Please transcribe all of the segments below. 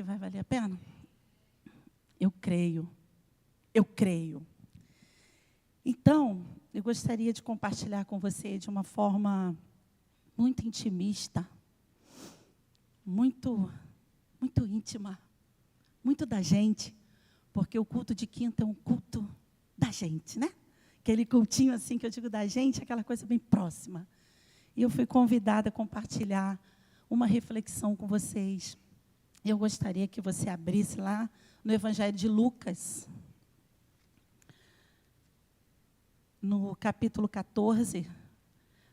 que vai valer a pena? Eu creio. Eu creio. Então, eu gostaria de compartilhar com você de uma forma muito intimista, muito íntima, muito da gente, porque o culto de quinta é um culto da gente, né? Aquele cultinho assim que eu digo da gente, aquela coisa bem próxima. E eu fui convidada a compartilhar uma reflexão com vocês. Eu gostaria que você abrisse lá no Evangelho de Lucas, no capítulo 14,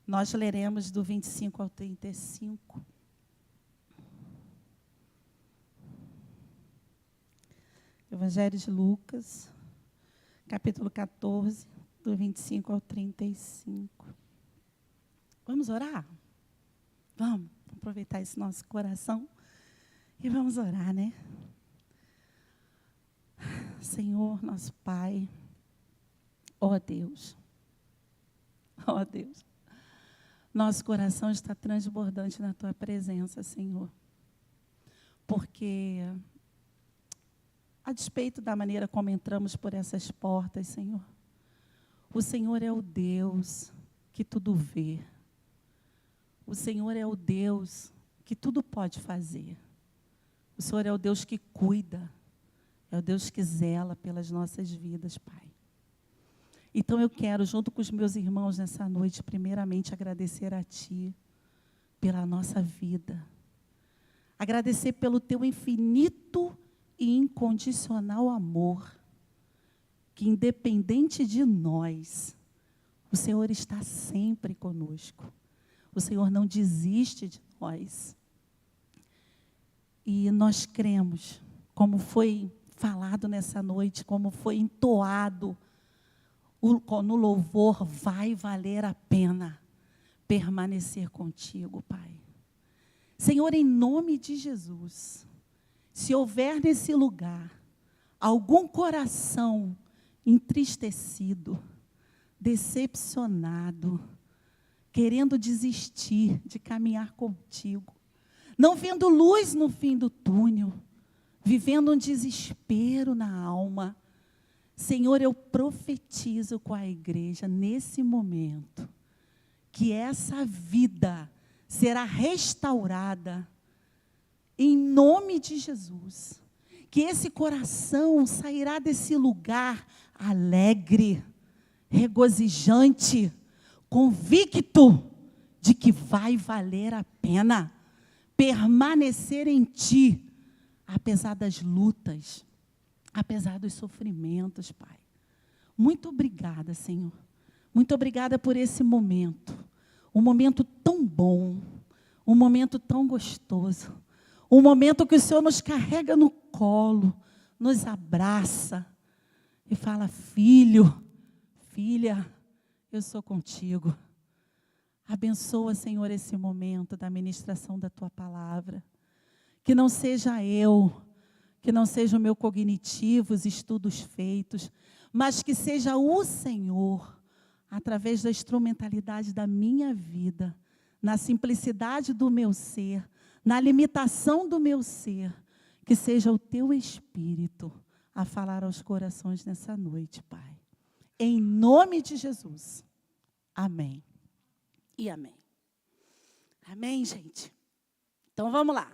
nós leremos do 25 ao 35. Evangelho de Lucas, capítulo 14, do 25 ao 35. Vamos orar? Vamos aproveitar esse nosso coração e vamos orar, né? Senhor, nosso Pai, ó Deus, nosso coração está transbordante na Tua presença, Senhor, porque, a despeito da maneira como entramos por essas portas, Senhor, o Senhor é o Deus que tudo vê, o Senhor é o Deus que tudo pode fazer, o Senhor é o Deus que cuida, é o Deus que zela pelas nossas vidas, Pai. Então eu quero, junto com os meus irmãos nessa noite, primeiramente agradecer a Ti pela nossa vida. Agradecer pelo Teu infinito e incondicional amor, que independente de nós, o Senhor está sempre conosco. O Senhor não desiste de nós. E nós cremos, como foi falado nessa noite, como foi entoado no louvor, vai valer a pena permanecer contigo, Pai. Senhor, em nome de Jesus, se houver nesse lugar algum coração entristecido, decepcionado, querendo desistir de caminhar contigo, não vendo luz no fim do túnel, vivendo um desespero na alma, Senhor, eu profetizo com a igreja nesse momento, que essa vida será restaurada em nome de Jesus, que esse coração sairá desse lugar alegre, regozijante, convicto de que vai valer a pena permanecer em Ti, apesar das lutas, apesar dos sofrimentos, Pai. Muito obrigada, Senhor. Muito obrigada por esse momento. Um momento tão bom, um momento tão gostoso, um momento que o Senhor nos carrega no colo, nos abraça e fala, filho, filha, eu sou contigo. Abençoa, Senhor, esse momento da ministração da Tua palavra. Que não seja eu, que não seja o meu cognitivo, os estudos feitos, mas que seja o Senhor, através da instrumentalidade da minha vida, na simplicidade do meu ser, na limitação do meu ser, que seja o Teu Espírito a falar aos corações nessa noite, Pai. Em nome de Jesus. Amém. E amém. Amém, gente? Então, vamos lá.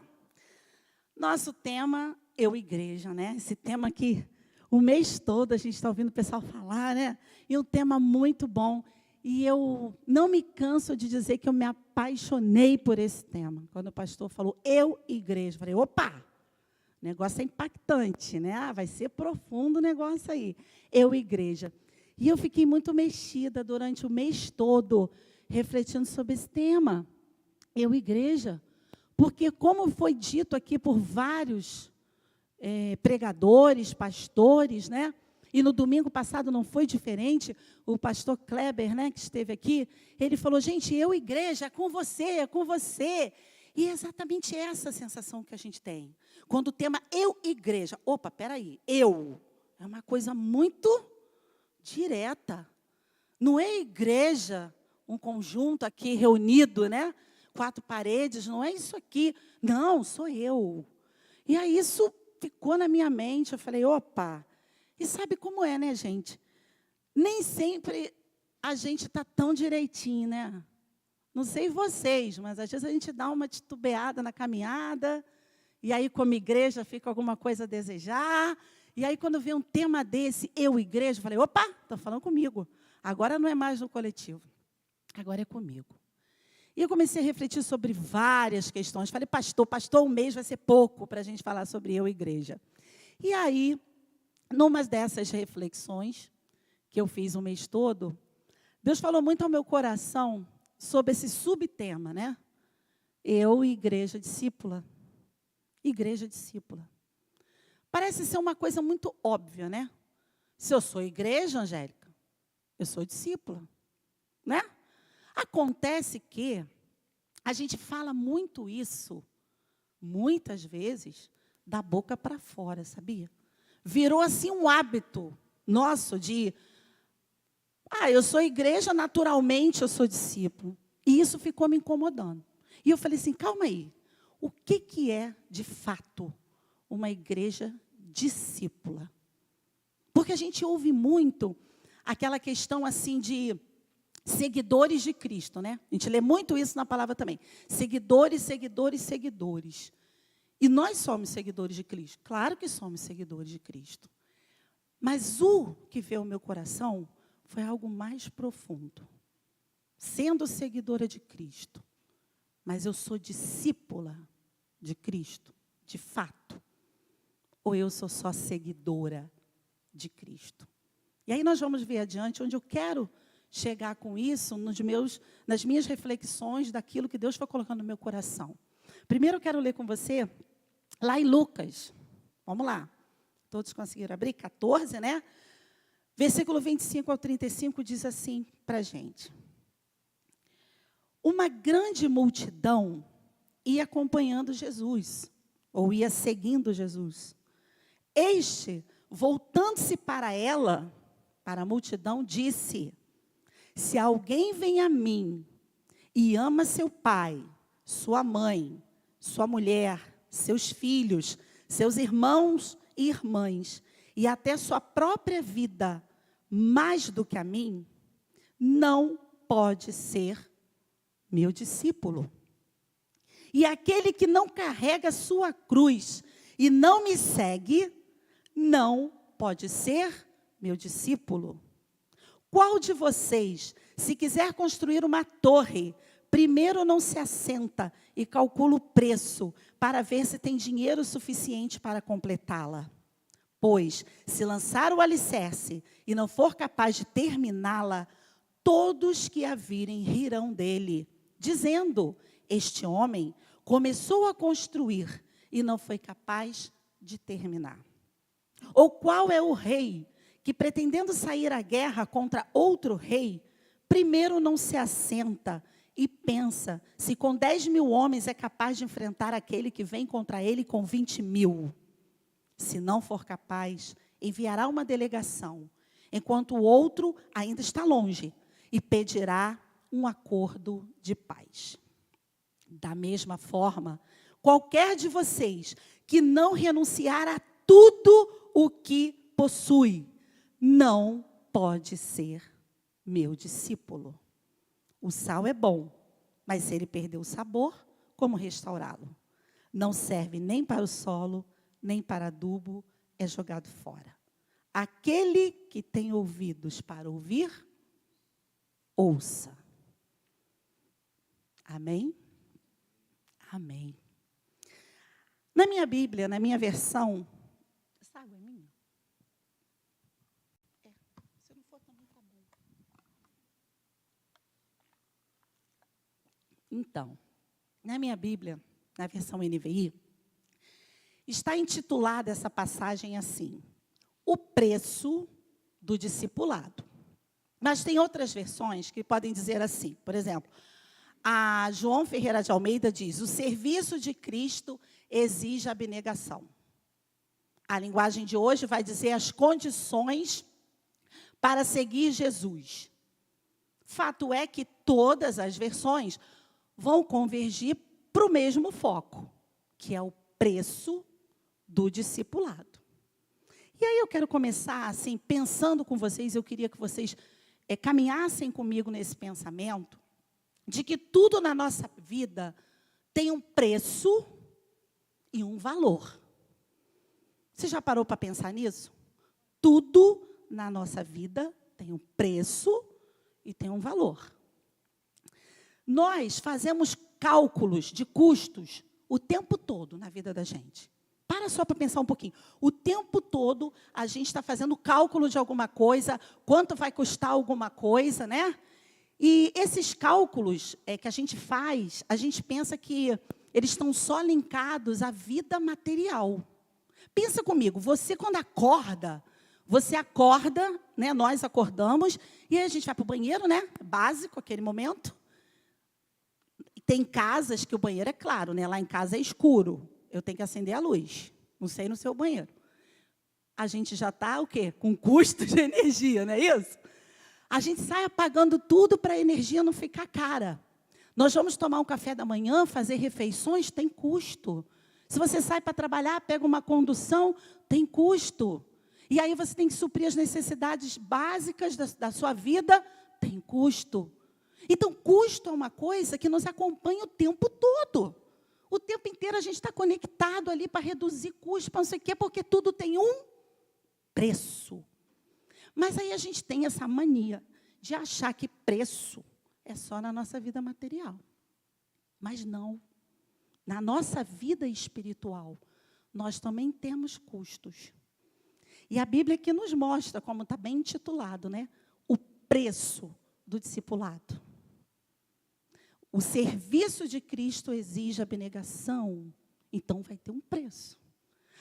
Nosso tema, eu igreja, né? Esse tema aqui, o mês todo a gente está ouvindo o pessoal falar, né? E um tema muito bom. E eu não me canso de dizer que eu me apaixonei por esse tema. Quando o pastor falou, eu igreja, eu falei, opa, o negócio é impactante, né? Ah, vai ser profundo o negócio aí. Eu igreja. E eu fiquei muito mexida durante o mês todo, refletindo sobre esse tema. Eu igreja. Porque, como foi dito aqui por vários pregadores, pastores, né? E no domingo passado não foi diferente, o pastor Kleber, né, que esteve aqui, ele falou, gente, eu, igreja, é com você, é com você. E é exatamente essa sensação que a gente tem. Quando o tema eu, igreja, opa, peraí, eu, é uma coisa muito direta. Não é igreja, um conjunto aqui reunido, né? 4 paredes, não é isso aqui. Não, sou eu. E aí isso ficou na minha mente. Eu falei, opa, e sabe como é, né, gente? Nem sempre a gente está tão direitinho, né? Não sei vocês, mas às vezes a gente dá uma titubeada na caminhada, e aí, como igreja, fica alguma coisa a desejar. E aí, quando vem um tema desse, eu, igreja, falei, opa, estão falando comigo. Agora não é mais no coletivo, agora é comigo. E eu comecei a refletir sobre várias questões. Falei, pastor, um mês vai ser pouco para a gente falar sobre eu, igreja. E aí, numa dessas reflexões, que eu fiz o mês todo, Deus falou muito ao meu coração sobre esse subtema, né? Eu, igreja discípula. Igreja discípula. Parece ser uma coisa muito óbvia, né? Se eu sou igreja, Angélica, eu sou discípula, né? Acontece que a gente fala muito isso, muitas vezes, da boca para fora, sabia? Virou assim um hábito nosso de, eu sou igreja, naturalmente eu sou discípulo. E isso ficou me incomodando. E eu falei assim, calma aí, o que é, de fato, uma igreja discípula? Porque a gente ouve muito aquela questão assim de seguidores de Cristo, né? A gente lê muito isso na palavra também. Seguidores, seguidores, seguidores. E nós somos seguidores de Cristo. Claro que somos seguidores de Cristo. Mas o que veio ao meu coração foi algo mais profundo. Sendo seguidora de Cristo, mas eu sou discípula de Cristo, de fato. Ou eu sou só seguidora de Cristo? E aí nós vamos ver adiante onde eu quero chegar com isso nas minhas reflexões daquilo que Deus foi colocando no meu coração. Primeiro eu quero ler com você lá em Lucas. Vamos lá. Todos conseguiram abrir? 14, né? Versículo 25 ao 35 diz assim para a gente. Uma grande multidão ia acompanhando Jesus, ou ia seguindo Jesus. Este, voltando-se para ela, para a multidão, disse: se alguém vem a mim e ama seu pai, sua mãe, sua mulher, seus filhos, seus irmãos e irmãs, e até sua própria vida, mais do que a mim, não pode ser meu discípulo. E aquele que não carrega sua cruz e não me segue, não pode ser meu discípulo. Qual de vocês, se quiser construir uma torre, primeiro não se assenta e calcula o preço para ver se tem dinheiro suficiente para completá-la? Pois, se lançar o alicerce e não for capaz de terminá-la, todos que a virem rirão dele, dizendo: este homem começou a construir e não foi capaz de terminar. Ou qual é o rei que, pretendendo sair à guerra contra outro rei, primeiro não se assenta e pensa se com 10.000 homens é capaz de enfrentar aquele que vem contra ele com 20.000? Se não for capaz, enviará uma delegação, enquanto o outro ainda está longe, e pedirá um acordo de paz. Da mesma forma, qualquer de vocês que não renunciar a tudo o que possui, não pode ser meu discípulo. O sal é bom, mas se ele perder o sabor, como restaurá-lo? Não serve nem para o solo, nem para adubo, é jogado fora. Aquele que tem ouvidos para ouvir, ouça. Amém? Amém. Na minha Bíblia, na minha versão... Essa água é minha? Se não for também está bom. Então, na minha Bíblia, na versão NVI, está intitulada essa passagem assim: o preço do discipulado. Mas tem outras versões que podem dizer assim, por exemplo, a João Ferreira de Almeida diz: o serviço de Cristo exige abnegação. A linguagem de hoje vai dizer as condições para seguir Jesus. Fato é que todas as versões vão convergir para o mesmo foco, que é o preço do discipulado. E aí eu quero começar, assim, pensando com vocês, eu queria que vocês caminhassem comigo nesse pensamento, de que tudo na nossa vida tem um preço e um valor. Você já parou para pensar nisso? Tudo na nossa vida tem um preço e tem um valor. Nós fazemos cálculos de custos o tempo todo na vida da gente. Para só para pensar um pouquinho. O tempo todo a gente está fazendo cálculo de alguma coisa, quanto vai custar alguma coisa, né? E esses cálculos que a gente faz, a gente pensa que eles estão só linkados à vida material. Pensa comigo, você quando acorda, né? Nós acordamos, e aí a gente vai para o banheiro, né? Básico, aquele momento. Tem casas que o banheiro é claro, né? Lá em casa é escuro. Eu tenho que acender a luz. Não sei no seu banheiro. A gente já está, o quê? Com custo de energia, não é isso? A gente sai apagando tudo para a energia não ficar cara. Nós vamos tomar um café da manhã, fazer refeições, tem custo. Se você sai para trabalhar, pega uma condução, tem custo. E aí você tem que suprir as necessidades básicas da sua vida, tem custo. Então, custo é uma coisa que nos acompanha o tempo todo. O tempo inteiro a gente está conectado ali para reduzir custo, para não sei o quê, porque tudo tem um preço. Mas aí a gente tem essa mania de achar que preço é só na nossa vida material. Mas não. Na nossa vida espiritual, nós também temos custos. E a Bíblia aqui nos mostra, como está bem intitulado, né? O preço do discipulado. O serviço de Cristo exige abnegação, então vai ter um preço.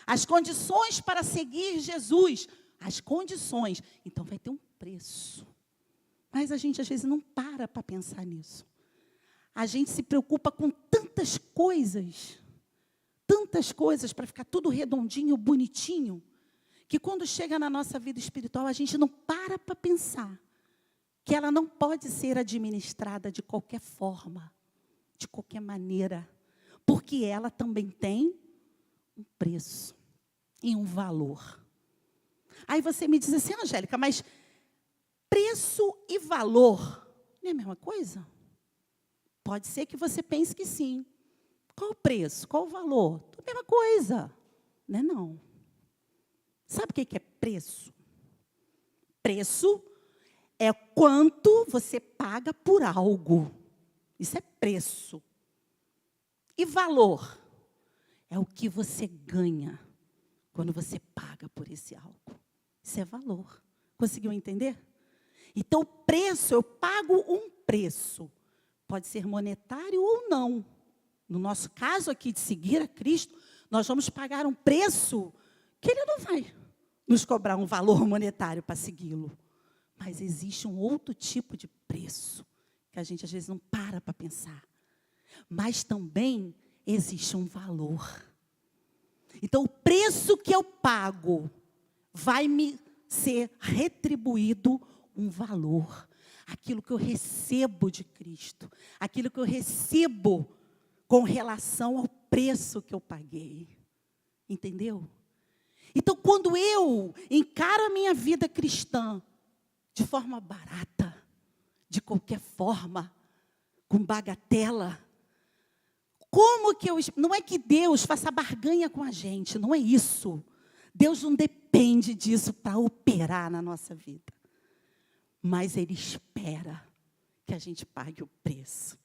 As condições para seguir Jesus, as condições, então vai ter um preço. Mas a gente às vezes não para pensar nisso. A gente se preocupa com tantas coisas para ficar tudo redondinho, bonitinho, que quando chega na nossa vida espiritual, a gente não para pensar que ela não pode ser administrada de qualquer forma, de qualquer maneira, porque ela também tem um preço e um valor. Aí você me diz assim, Angélica, mas preço e valor não é a mesma coisa? Pode ser que você pense que sim. Qual o preço? Qual o valor? Tudo a mesma coisa. Não é não. Sabe o que é preço? Preço é quanto você paga por algo. Isso é preço. E valor é o que você ganha quando você paga por esse algo. Isso é valor. Conseguiu entender? Então, o preço, eu pago um preço. Pode ser monetário ou não. No nosso caso aqui de seguir a Cristo, nós vamos pagar um preço que Ele não vai nos cobrar um valor monetário para segui-lo. Mas existe um outro tipo de preço, que a gente às vezes não para pensar. Mas também existe um valor. Então, o preço que eu pago vai me ser retribuído um valor. Aquilo que eu recebo de Cristo. Aquilo que eu recebo com relação ao preço que eu paguei. Entendeu? Então, quando eu encaro a minha vida cristã de forma barata, de qualquer forma, com bagatela, como que eu... Não é que Deus faça barganha com a gente, não é isso. Deus não depende disso para operar na nossa vida. Mas Ele espera que a gente pague o preço.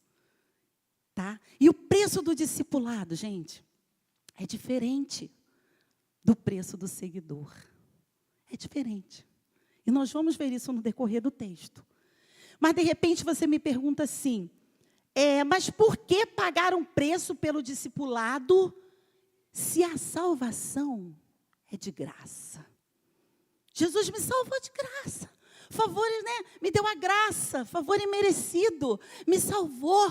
Tá? E o preço do discipulado, gente, é diferente do preço do seguidor. É diferente. E nós vamos ver isso no decorrer do texto. Mas, de repente, você me pergunta assim, mas por que pagar um preço pelo discipulado se a salvação é de graça? Jesus me salvou de graça. Favor, né? Me deu a graça, favor imerecido, me salvou.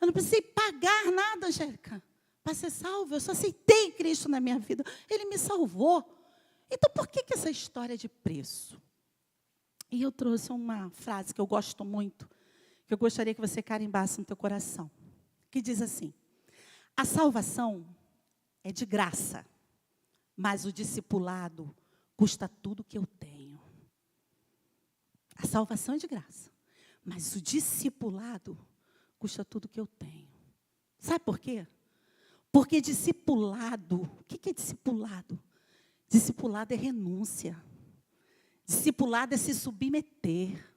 Eu não precisei pagar nada, Angélica, para ser salvo. Eu só aceitei Cristo na minha vida. Ele me salvou. Então, por que essa história de preço? E eu trouxe uma frase que eu gosto muito, que eu gostaria que você carimbasse no teu coração, que diz assim: a salvação é de graça, mas o discipulado custa tudo que eu tenho. A salvação é de graça, mas o discipulado custa tudo que eu tenho. Sabe por quê? Porque discipulado, o que é discipulado? Discipulado é renúncia. Discipulado é se submeter.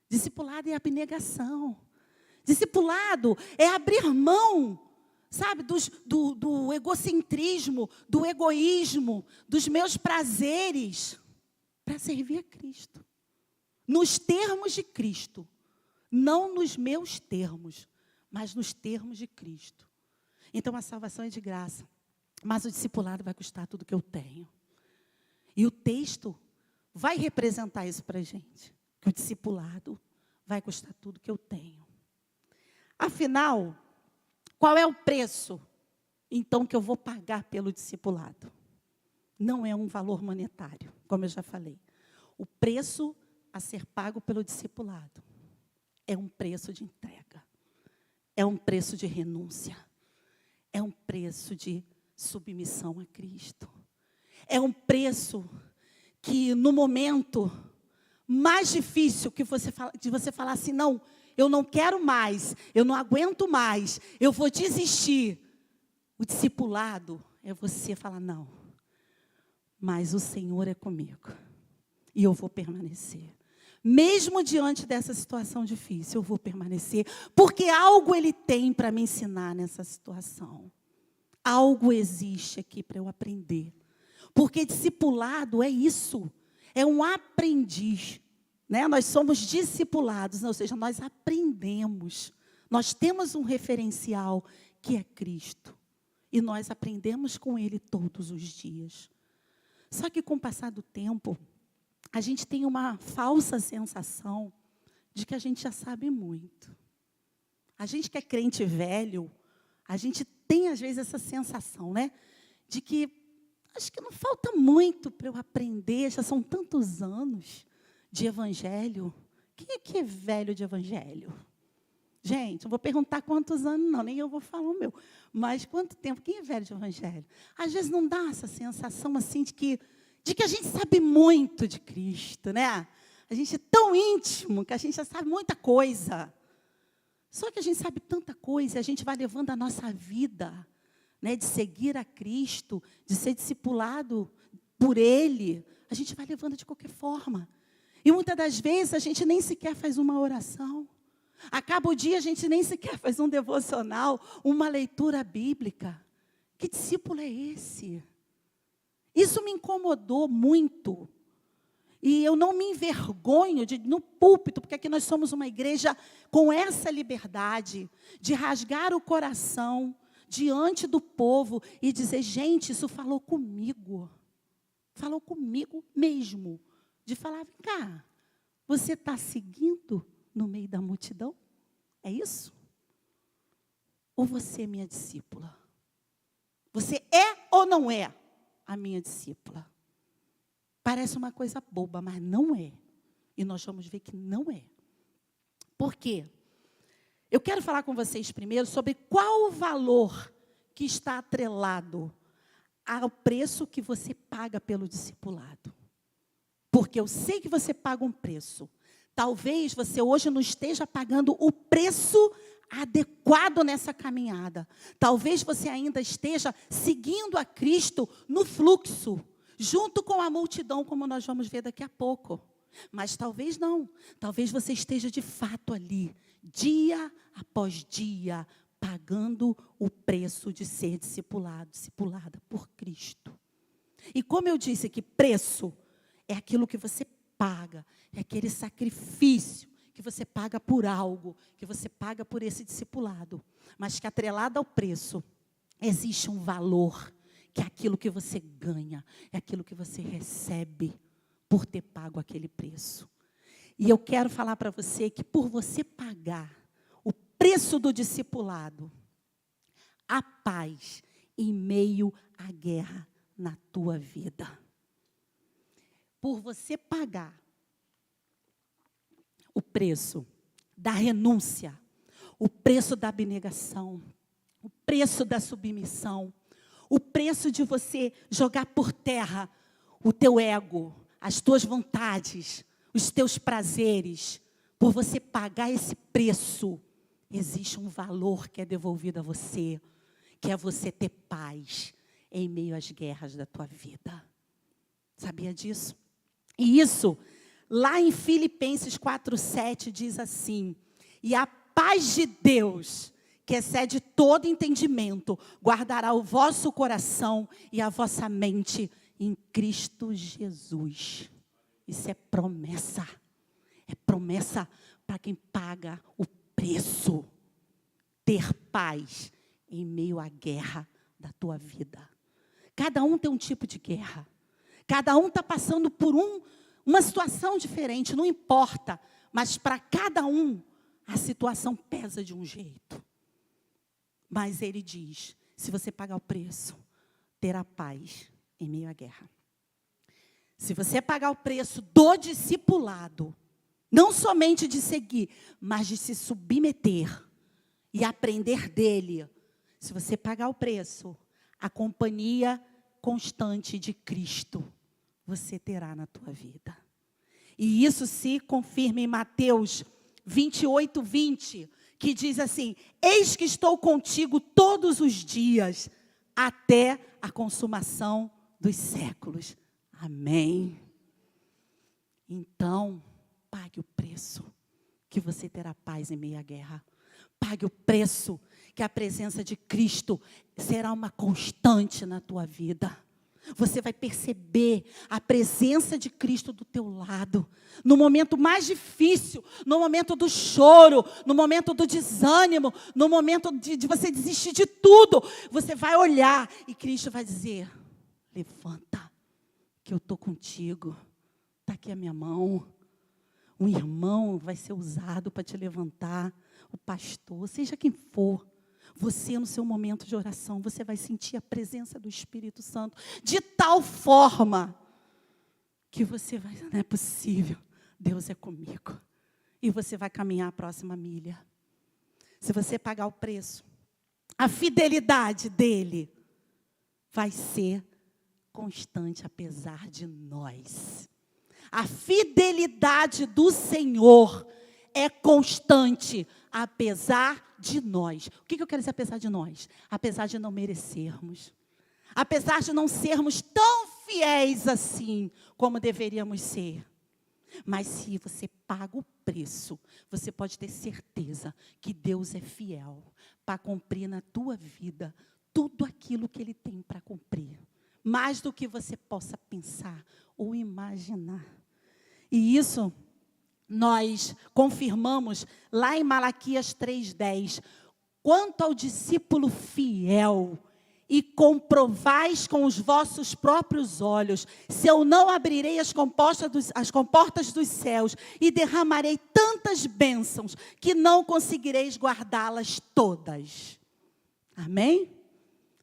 Discipulado é abnegação. Discipulado é abrir mão, sabe, do egocentrismo, do egoísmo, dos meus prazeres, para servir a Cristo. Nos termos de Cristo. Não nos meus termos, mas nos termos de Cristo. Então a salvação é de graça, mas o discipulado vai custar tudo que eu tenho. E o texto vai representar isso para a gente, que o discipulado vai custar tudo que eu tenho. Afinal, qual é o preço, então, que eu vou pagar pelo discipulado? Não é um valor monetário, como eu já falei. O preço a ser pago pelo discipulado é um preço de entrega, é um preço de renúncia, é um preço de submissão a Cristo. É um preço que, no momento mais difícil de você falar assim, não, eu não quero mais, eu não aguento mais, eu vou desistir. O discipulado é você falar, não, mas o Senhor é comigo e eu vou permanecer. Mesmo diante dessa situação difícil, eu vou permanecer, porque algo Ele tem para me ensinar nessa situação. Algo existe aqui para eu aprender. Porque discipulado é isso, é um aprendiz. Né? Nós somos discipulados, ou seja, nós aprendemos. Nós temos um referencial que é Cristo. E nós aprendemos com Ele todos os dias. Só que com o passar do tempo, a gente tem uma falsa sensação de que a gente já sabe muito. A gente que é crente velho, a gente tem às vezes essa sensação, né? De que acho que não falta muito para eu aprender, já são tantos anos de evangelho. Quem é que é velho de evangelho? Gente, não vou perguntar quantos anos não, nem eu vou falar o meu. Mas quanto tempo? Quem é velho de evangelho? Às vezes não dá essa sensação assim de que a gente sabe muito de Cristo, né? A gente é tão íntimo que a gente já sabe muita coisa. Só que a gente sabe tanta coisa, a gente vai levando a nossa vida, né, de seguir a Cristo, de ser discipulado por Ele, a gente vai levando de qualquer forma. E muitas das vezes a gente nem sequer faz uma oração. Acaba o dia, a gente nem sequer faz um devocional, uma leitura bíblica. Que discípulo é esse? Isso me incomodou muito. E eu não me envergonho no púlpito, porque aqui nós somos uma igreja com essa liberdade de rasgar o coração diante do povo e dizer, gente, isso falou comigo mesmo. De falar, vem cá, você está seguindo no meio da multidão? É isso? Ou você é minha discípula? Você é ou não é a minha discípula? Parece uma coisa boba, mas não é. E nós vamos ver que não é. Por quê? Eu quero falar com vocês primeiro sobre qual o valor que está atrelado ao preço que você paga pelo discipulado. Porque eu sei que você paga um preço. Talvez você hoje não esteja pagando o preço adequado nessa caminhada. Talvez você ainda esteja seguindo a Cristo no fluxo, junto com a multidão, como nós vamos ver daqui a pouco. Mas talvez não. Talvez você esteja de fato ali, dia após dia, pagando o preço de ser discipulado, discipulada por Cristo. E como eu disse que preço é aquilo que você paga, é aquele sacrifício que você paga por algo, que você paga por esse discipulado. Mas que atrelado ao preço, existe um valor, que é aquilo que você ganha, é aquilo que você recebe por ter pago aquele preço. E eu quero falar para você que por você pagar o preço do discipulado, há paz em meio à guerra na tua vida. Por você pagar o preço da renúncia, o preço da abnegação, o preço da submissão, o preço de você jogar por terra o teu ego, as tuas vontades, os teus prazeres, por você pagar esse preço, existe um valor que é devolvido a você, que é você ter paz em meio às guerras da tua vida. Sabia disso? E isso, lá em Filipenses 4:7 diz assim: e a paz de Deus, que excede todo entendimento, guardará o vosso coração e a vossa mente em Cristo Jesus. Isso é promessa. É promessa para quem paga o preço. Ter paz em meio à guerra da tua vida. Cada um tem um tipo de guerra. Cada um está passando por uma situação diferente, não importa. Mas para cada um, a situação pesa de um jeito. Mas ele diz, se você pagar o preço, terá paz em meio à guerra. Se você pagar o preço do discipulado, não somente de seguir, mas de se submeter e aprender dele. Se você pagar o preço, a companhia constante de Cristo, você terá na tua vida. E isso se confirma em Mateus 28:20, que diz assim: eis que estou contigo todos os dias, até a consumação dos séculos. Amém. Então, pague o preço, que você terá paz em meio à guerra. Pague o preço, que a presença de Cristo será uma constante na tua vida. Você vai perceber a presença de Cristo do teu lado. No momento mais difícil, no momento do choro, no momento do desânimo, no momento de você desistir de tudo. Você vai olhar e Cristo vai dizer: levanta, que eu estou contigo. Está aqui a minha mão. Um irmão vai ser usado para te levantar. O pastor, seja quem for. Você, no seu momento de oração, você vai sentir a presença do Espírito Santo de tal forma que você vai, não é possível, Deus é comigo. E você vai caminhar a próxima milha. Se você pagar o preço, a fidelidade dele vai ser constante, apesar de nós. A fidelidade do Senhor é constante, apesar de nós. O que eu quero dizer apesar de nós? Apesar de não merecermos. Apesar de não sermos tão fiéis assim como deveríamos ser. Mas se você paga o preço, você pode ter certeza que Deus é fiel para cumprir na tua vida tudo aquilo que Ele tem para cumprir. Mais do que você possa pensar ou imaginar. E isso nós confirmamos lá em Malaquias 3:10. Quanto ao discípulo fiel, e comprovais com os vossos próprios olhos, se eu não abrirei as comportas dos céus e derramarei tantas bênçãos que não conseguireis guardá-las todas. Amém?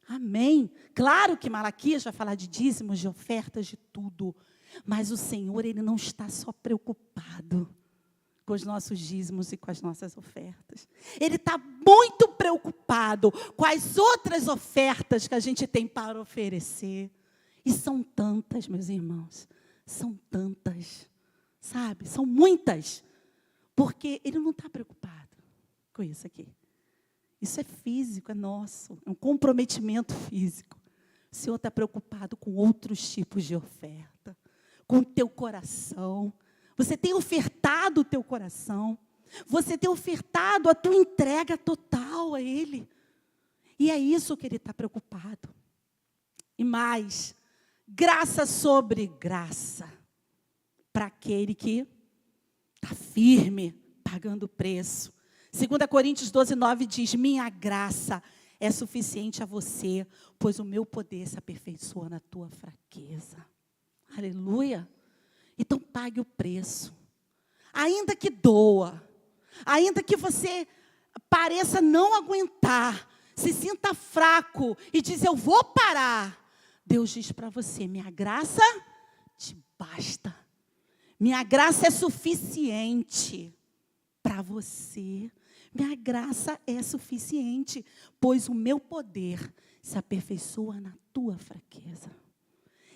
Amém. Claro que Malaquias vai falar de dízimos, de ofertas, de tudo. Mas o Senhor, Ele não está só preocupado com os nossos dízimos e com as nossas ofertas. Ele está muito preocupado com as outras ofertas que a gente tem para oferecer. E são tantas, meus irmãos. São tantas. Sabe? São muitas. Porque Ele não está preocupado com isso aqui. Isso é físico, é nosso. É um comprometimento físico. O Senhor está preocupado com outros tipos de oferta. Com o teu coração. Você tem ofertado o teu coração. Você tem ofertado a tua entrega total a Ele. E é isso que Ele está preocupado. E mais, graça sobre graça. Para aquele que está firme, pagando o preço. 2 Coríntios 12:9 diz: minha graça é suficiente a você, pois o meu poder se aperfeiçoa na tua fraqueza. Aleluia. Então pague o preço. Ainda que doa, ainda que você pareça não aguentar, se sinta fraco e diz: eu vou parar. Deus diz para você: minha graça te basta. Minha graça é suficiente para você. Minha graça é suficiente, pois o meu poder se aperfeiçoa na tua fraqueza.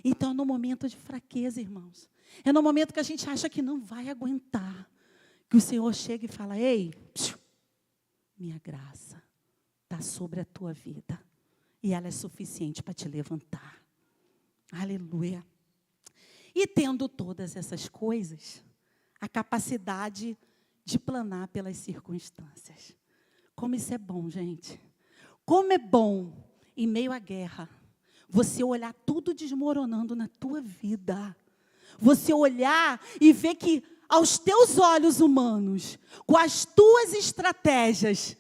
Então, no momento de fraqueza, irmãos, é no momento que a gente acha que não vai aguentar, que o Senhor chega e fala: ei, minha graça está sobre a tua vida, e ela é suficiente para te levantar. Aleluia. E tendo todas essas coisas, a capacidade de planar pelas circunstâncias. Como isso é bom, gente. Como é bom, em meio à guerra, você olhar tudo desmoronando na tua vida. Você olhar e ver que aos teus olhos humanos, com as tuas estratégias,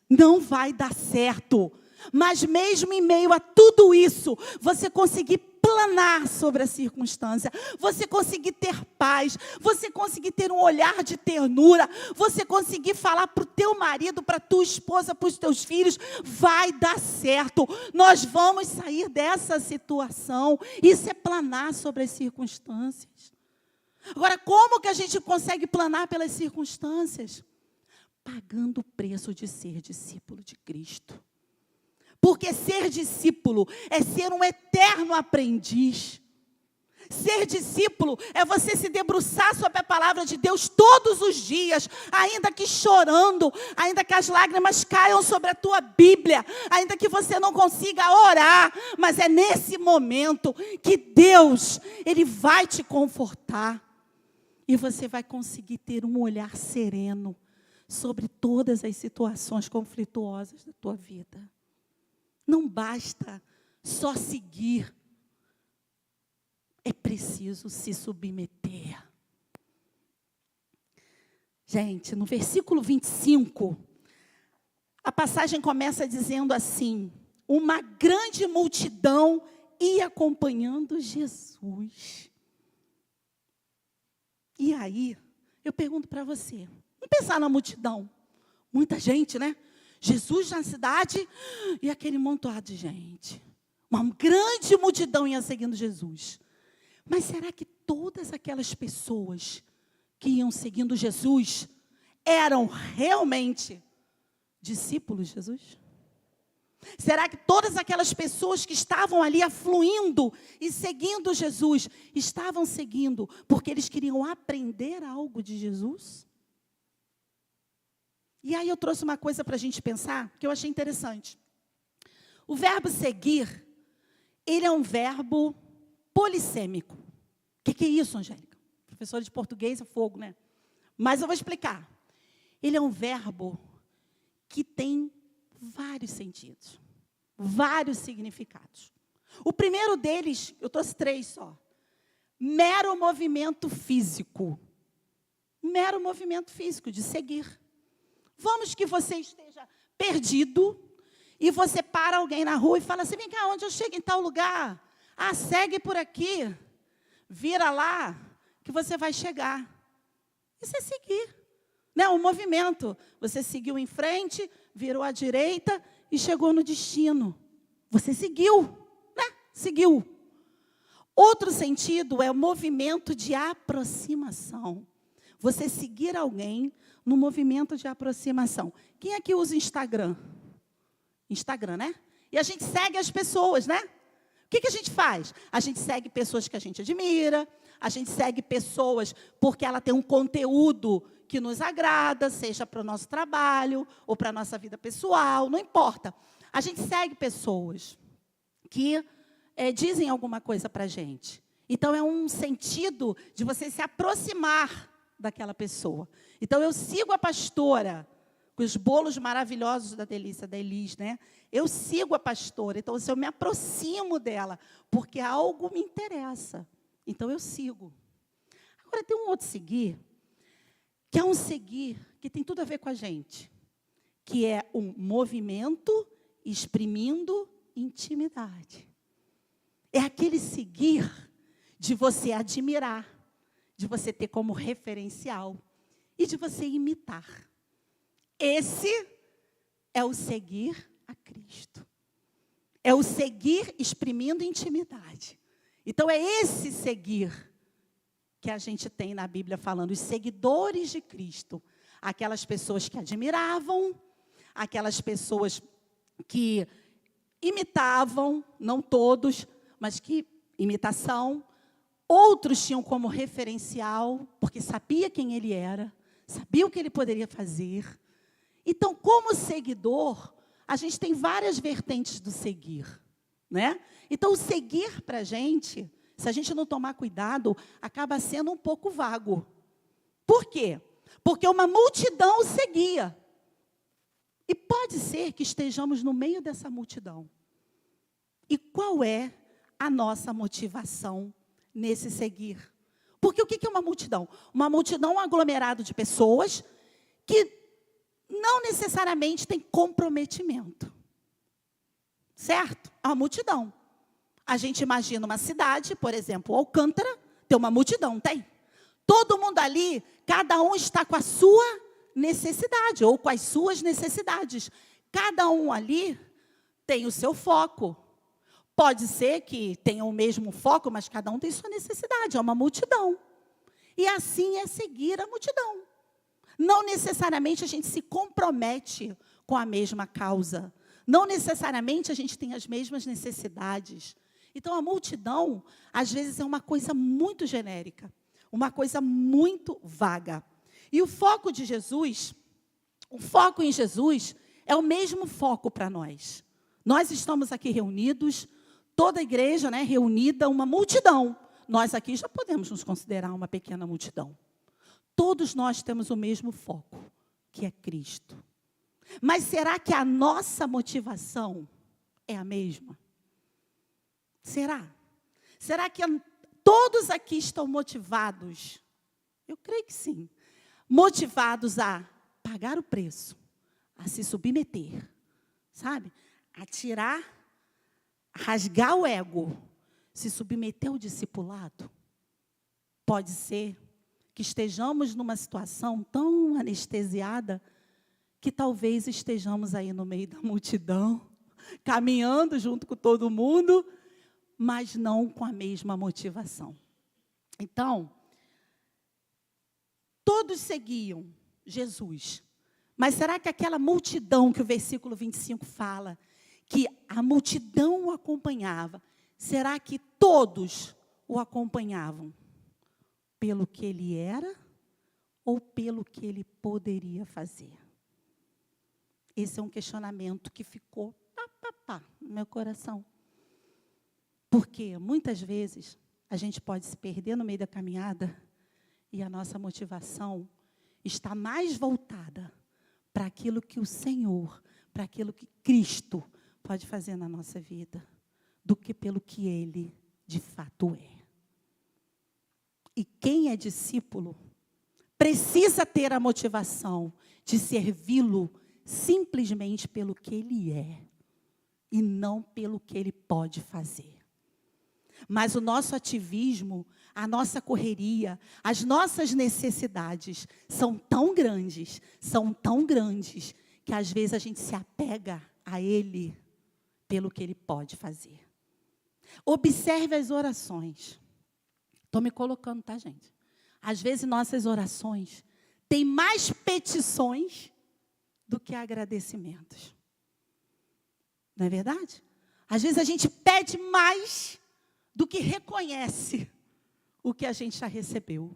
não vai dar certo. Mas mesmo em meio a tudo isso, você conseguir planar sobre a circunstância, você conseguir ter paz, você conseguir ter um olhar de ternura, você conseguir falar para o teu marido, para a tua esposa, para os teus filhos: vai dar certo, nós vamos sair dessa situação. Isso é planar sobre as circunstâncias. Agora, como que a gente consegue planar pelas circunstâncias? Pagando o preço de ser discípulo de Cristo. Porque ser discípulo é ser um eterno aprendiz. Ser discípulo é você se debruçar sobre a palavra de Deus todos os dias, ainda que chorando, ainda que as lágrimas caiam sobre a tua Bíblia, ainda que você não consiga orar, mas é nesse momento que Deus, Ele vai te confortar. E você vai conseguir ter um olhar sereno sobre todas as situações conflituosas da tua vida. Não basta só seguir. É preciso se submeter. Gente, no versículo 25, a passagem começa dizendo assim: uma grande multidão ia acompanhando Jesus. E aí, eu pergunto para você, vamos pensar na multidão. Muita gente, né? Jesus na cidade e aquele montoado de gente. Uma grande multidão ia seguindo Jesus. Mas será que todas aquelas pessoas que iam seguindo Jesus eram realmente discípulos de Jesus? Será que todas aquelas pessoas que estavam ali afluindo e seguindo Jesus, estavam seguindo porque eles queriam aprender algo de Jesus? E aí eu trouxe uma coisa para a gente pensar, que eu achei interessante. O verbo seguir, ele é um verbo polissêmico. O que é isso, Angélica? Professora de português é fogo, né? Mas eu vou explicar. Ele é um verbo que tem vários sentidos, vários significados. O primeiro deles, eu trouxe 3 só. Mero movimento físico. Mero movimento físico, de seguir. Vamos que você esteja perdido e você para alguém na rua e fala assim: vem cá, onde eu chego em tal lugar? Ah, segue por aqui. Vira lá que você vai chegar. Isso é seguir. Não, um movimento. Você seguiu em frente, virou à direita e chegou no destino. Você seguiu, né? Seguiu. Outro sentido é o movimento de aproximação. Você seguir alguém no movimento de aproximação. Quem aqui usa Instagram? Instagram, né? E a gente segue as pessoas, né? O que a gente faz? A gente segue pessoas que a gente admira, a gente segue pessoas porque ela tem um conteúdo que nos agrada, seja para o nosso trabalho ou para a nossa vida pessoal, não importa. A gente segue pessoas que dizem alguma coisa para a gente. Então, é um sentido de você se aproximar daquela pessoa. Então, eu sigo a pastora, com os bolos maravilhosos da delícia da Elis, né? Eu sigo a pastora, então eu me aproximo dela, porque algo me interessa. Então, eu sigo. Agora, tem um outro seguir, que é um seguir que tem tudo a ver com a gente, que é um movimento exprimindo intimidade. É aquele seguir de você admirar, de você ter como referencial e de você imitar. Esse é o seguir a Cristo. É o seguir exprimindo intimidade. Então, é esse seguir que a gente tem na Bíblia falando, os seguidores de Cristo. Aquelas pessoas que admiravam, aquelas pessoas que imitavam, não todos, mas que imitação. Outros tinham como referencial, porque sabia quem ele era, sabia o que ele poderia fazer. Então, como seguidor, a gente tem várias vertentes do seguir, né? Então, o seguir para a gente, se a gente não tomar cuidado, acaba sendo um pouco vago. Por quê? Porque uma multidão o seguia. E pode ser que estejamos no meio dessa multidão. E qual é a nossa motivação nesse seguir? Porque o que é uma multidão? Uma multidão é um aglomerado de pessoas que não necessariamente tem comprometimento. Certo? É uma multidão. A gente imagina uma cidade, por exemplo, Alcântara, tem uma multidão, tem? Todo mundo ali, cada um está com a sua necessidade, ou com as suas necessidades. Cada um ali tem o seu foco. Pode ser que tenha o mesmo foco, mas cada um tem sua necessidade, é uma multidão. E assim é seguir a multidão. Não necessariamente a gente se compromete com a mesma causa. Não necessariamente a gente tem as mesmas necessidades. Então, a multidão, às vezes, é uma coisa muito genérica, uma coisa muito vaga. E o foco de Jesus, o foco em Jesus, é o mesmo foco para nós. Nós estamos aqui reunidos, toda a igreja, né, reunida, uma multidão. Nós aqui já podemos nos considerar uma pequena multidão. Todos nós temos o mesmo foco, que é Cristo. Mas será que a nossa motivação é a mesma? Será? Será que todos aqui estão motivados? Eu creio que sim. Motivados a pagar o preço, a se submeter, sabe? A tirar, a rasgar o ego, se submeter ao discipulado. Pode ser que estejamos numa situação tão anestesiada que talvez estejamos aí no meio da multidão, caminhando junto com todo mundo, mas não com a mesma motivação. Então, todos seguiam Jesus. Mas será que aquela multidão que o versículo 25 fala, que a multidão o acompanhava, será que todos o acompanhavam? Pelo que ele era ou pelo que ele poderia fazer? Esse é um questionamento que ficou no meu coração. Porque muitas vezes a gente pode se perder no meio da caminhada e a nossa motivação está mais voltada para aquilo que o Senhor, para aquilo que Cristo pode fazer na nossa vida, do que pelo que Ele de fato é. E quem é discípulo precisa ter a motivação de servi-lo simplesmente pelo que Ele é e não pelo que Ele pode fazer. Mas o nosso ativismo, a nossa correria, as nossas necessidades são tão grandes, que às vezes a gente se apega a Ele pelo que Ele pode fazer. Observe as orações. Estou me colocando, tá, gente? Às vezes nossas orações têm mais petições do que agradecimentos. Não é verdade? Às vezes a gente pede mais do que reconhece o que a gente já recebeu.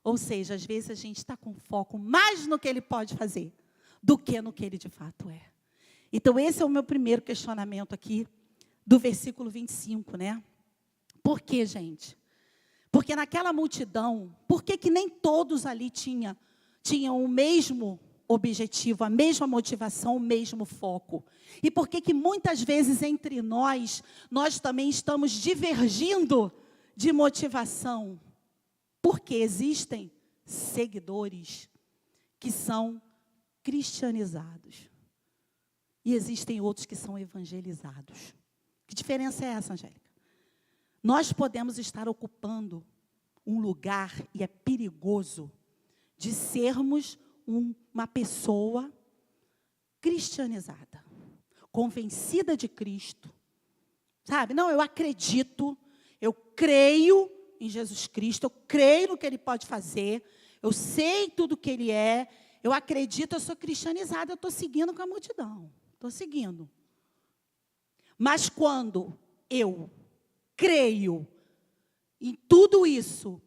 Ou seja, às vezes a gente está com foco mais no que Ele pode fazer do que no que Ele de fato é. Então, esse é o meu primeiro questionamento aqui do versículo 25, né? Por quê, gente? Porque naquela multidão, por que nem todos ali tinham o mesmo objetivo, a mesma motivação, o mesmo foco? E por que muitas vezes entre nós também estamos divergindo de motivação? Porque existem seguidores que são cristianizados e existem outros que são evangelizados. Que diferença é essa, Angélica? Nós podemos estar ocupando um lugar, e é perigoso, de sermos uma pessoa cristianizada, convencida de Cristo, sabe? Não, eu acredito, eu creio em Jesus Cristo, eu creio no que Ele pode fazer, eu sei tudo o que Ele é, eu acredito, eu sou cristianizada, eu estou seguindo com a multidão, estou seguindo. Mas quando eu creio em tudo isso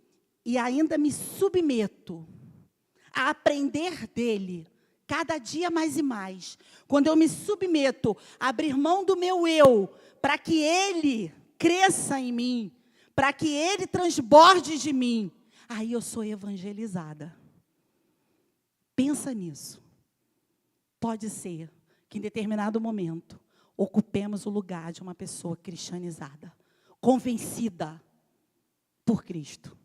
e ainda me submeto a aprender dele, cada dia mais e mais, quando eu me submeto a abrir mão do meu eu, para que ele cresça em mim, para que ele transborde de mim, aí eu sou evangelizada. Pensa nisso. Pode ser que em determinado momento ocupemos o lugar de uma pessoa cristianizada, convencida por Cristo.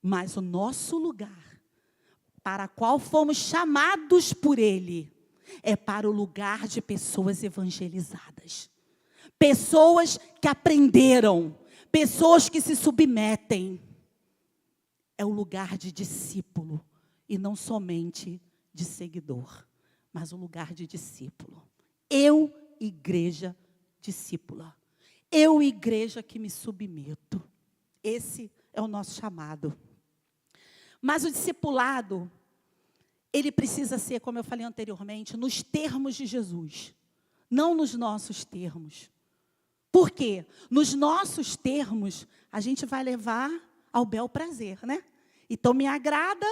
Mas o nosso lugar, para o qual fomos chamados por Ele, é para o lugar de pessoas evangelizadas. Pessoas que aprenderam, pessoas que se submetem. É o lugar de discípulo, e não somente de seguidor, mas o lugar de discípulo. Eu, igreja discípula. Eu, igreja que me submeto. Esse é o nosso chamado. Mas o discipulado, ele precisa ser, como eu falei anteriormente, nos termos de Jesus, não nos nossos termos. Por quê? Nos nossos termos, a gente vai levar ao bel prazer, né? Então, me agrada,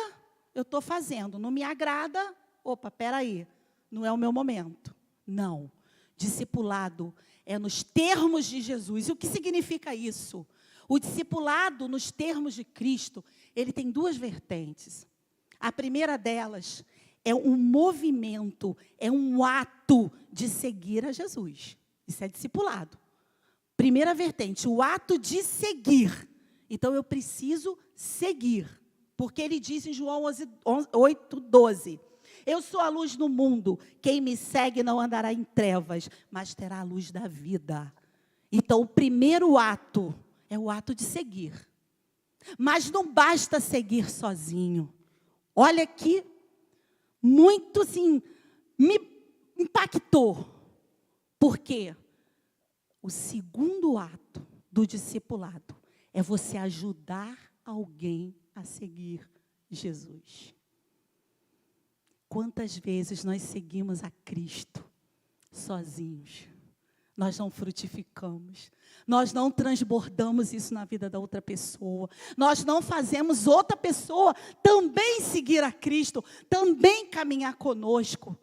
eu estou fazendo. Não me agrada, opa, peraí, não é o meu momento. Não. Discipulado é nos termos de Jesus. E o que significa isso? O discipulado, nos termos de Cristo, ele tem duas vertentes. A primeira delas é um movimento, é um ato de seguir a Jesus. Isso é discipulado. Primeira vertente, o ato de seguir. Então, eu preciso seguir. Porque ele diz em João 8:12, eu sou a luz do mundo, quem me segue não andará em trevas, mas terá a luz da vida. Então, o primeiro ato é o ato de seguir. Mas não basta seguir sozinho. Olha aqui, muito assim, me impactou. Por quê? O segundo ato do discipulado é você ajudar alguém a seguir Jesus. Quantas vezes nós seguimos a Cristo sozinhos? Nós não frutificamos. Nós não transbordamos isso na vida da outra pessoa. Nós não fazemos outra pessoa também seguir a Cristo, também caminhar conosco.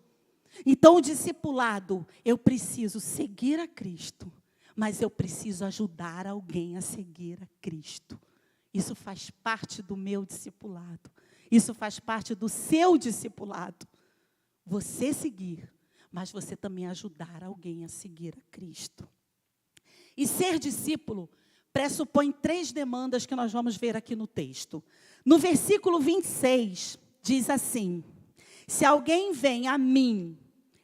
Então, o discipulado, eu preciso seguir a Cristo, mas eu preciso ajudar alguém a seguir a Cristo. Isso faz parte do meu discipulado. Isso faz parte do seu discipulado. Você seguir, mas você também ajudar alguém a seguir a Cristo. E ser discípulo pressupõe 3 demandas que nós vamos ver aqui no texto. No versículo 26, diz assim: se alguém vem a mim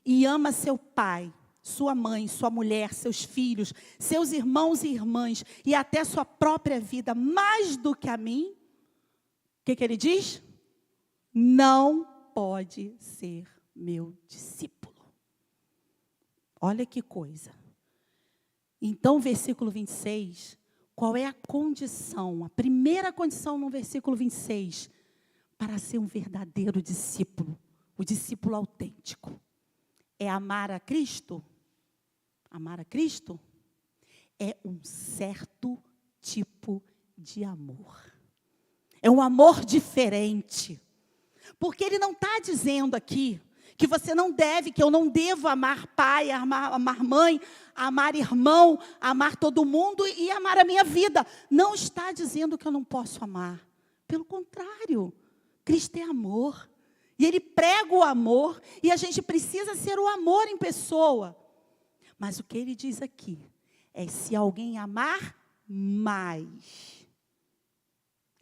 e ama seu pai, sua mãe, sua mulher, seus filhos, seus irmãos e irmãs, e até sua própria vida, mais do que a mim, o que ele diz? Não pode ser meu discípulo. Olha que coisa. Então, versículo 26, qual é a condição? A primeira condição no versículo 26, para ser um verdadeiro discípulo, o discípulo autêntico, é amar a Cristo? Amar a Cristo é um certo tipo de amor. É um amor diferente. Porque ele não está dizendo aqui que você não deve, que eu não devo amar pai, amar mãe, amar irmão, amar todo mundo e amar a minha vida. Não está dizendo que eu não posso amar. Pelo contrário, Cristo é amor. E Ele prega o amor, e a gente precisa ser o amor em pessoa. Mas o que Ele diz aqui é se alguém amar mais.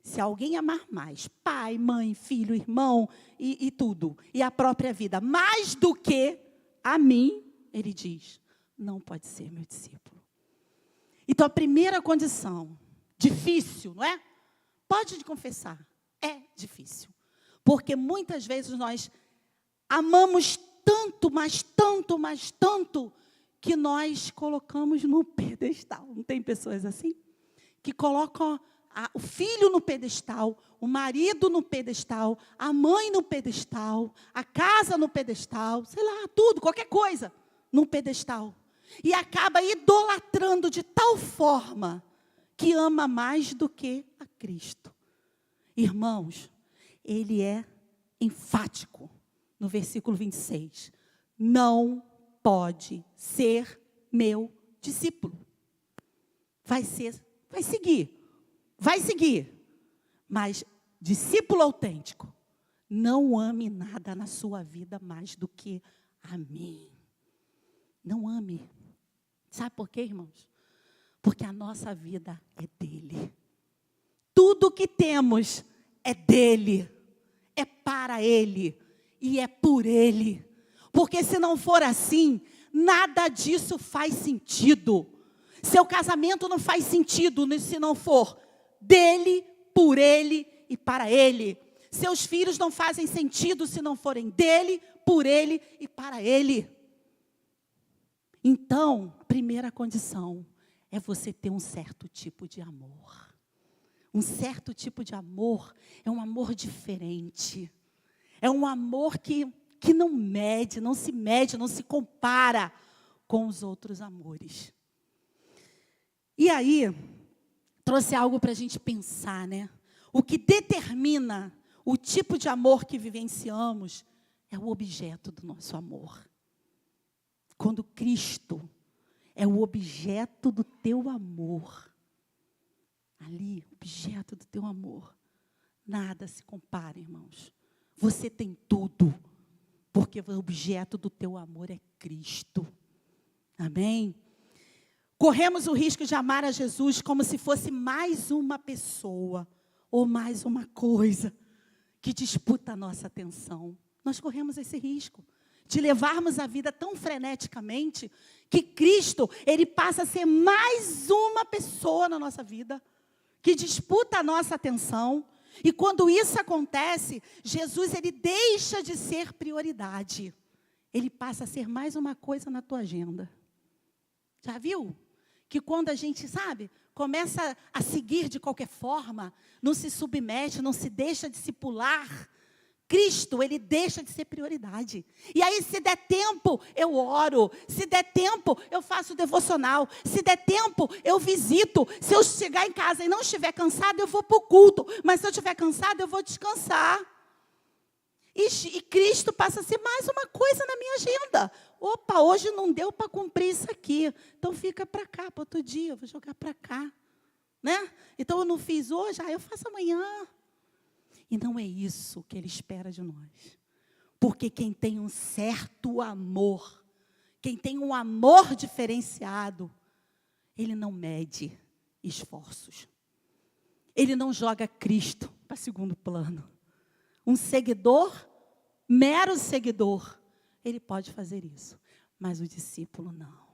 Se alguém amar mais, pai, mãe, filho, irmão e tudo, e a própria vida, mais do que a mim, ele diz, não pode ser meu discípulo. Então, a primeira condição, difícil, não é? Pode confessar, é difícil. Porque muitas vezes nós amamos tanto, mas tanto, mas tanto, que nós colocamos no pedestal. Não tem pessoas assim? Que colocam o filho no pedestal, o marido no pedestal, a mãe no pedestal, a casa no pedestal, sei lá, tudo, qualquer coisa no pedestal. e acaba idolatrando de tal forma que ama mais do que a Cristo. Irmãos, ele é enfático no versículo 26. Não pode ser meu discípulo. Vai seguir. Mas discípulo autêntico, não ame nada na sua vida mais do que a mim. Não ame. Sabe por quê, irmãos? Porque a nossa vida é dele. Tudo que temos é dele. É para ele. E é por ele. Porque se não for assim, nada disso faz sentido. Seu casamento não faz sentido se não for dele, por ele e para ele. Seus filhos não fazem sentido se não forem dele, por ele e para ele. Então, primeira condição é você ter um certo tipo de amor. Um certo tipo de amor é um amor diferente. É um amor que não mede, não se compara com os outros amores. E aí, trouxe algo para a gente pensar, né? O que determina o tipo de amor que vivenciamos é o objeto do nosso amor. Quando Cristo é o objeto do teu amor, ali, objeto do teu amor, nada se compara, irmãos. Você tem tudo, porque o objeto do teu amor é Cristo. Amém? Corremos o risco de amar a Jesus como se fosse mais uma pessoa ou mais uma coisa que disputa a nossa atenção. Nós corremos esse risco de levarmos a vida tão freneticamente que Cristo, ele passa a ser mais uma pessoa na nossa vida que disputa a nossa atenção. E quando isso acontece, Jesus, ele deixa de ser prioridade. Ele passa a ser mais uma coisa na tua agenda. Já viu? Que quando a gente, começa a seguir de qualquer forma, não se submete, não se deixa discipular, Cristo, ele deixa de ser prioridade. E aí, se der tempo, eu oro. Se der tempo, eu faço devocional. Se der tempo, eu visito. Se eu chegar em casa e não estiver cansado, eu vou para o culto. Mas se eu estiver cansado, eu vou descansar. E Cristo passa a ser mais uma coisa na minha agenda. Opa, hoje não deu para cumprir isso aqui. Então fica para cá, para outro dia, eu vou jogar para cá. Né? Então eu não fiz hoje, eu faço amanhã. E não é isso que ele espera de nós. Porque quem tem um certo amor, quem tem um amor diferenciado, ele não mede esforços. Ele não joga Cristo para segundo plano. Um seguidor, mero seguidor, ele pode fazer isso. Mas o discípulo não.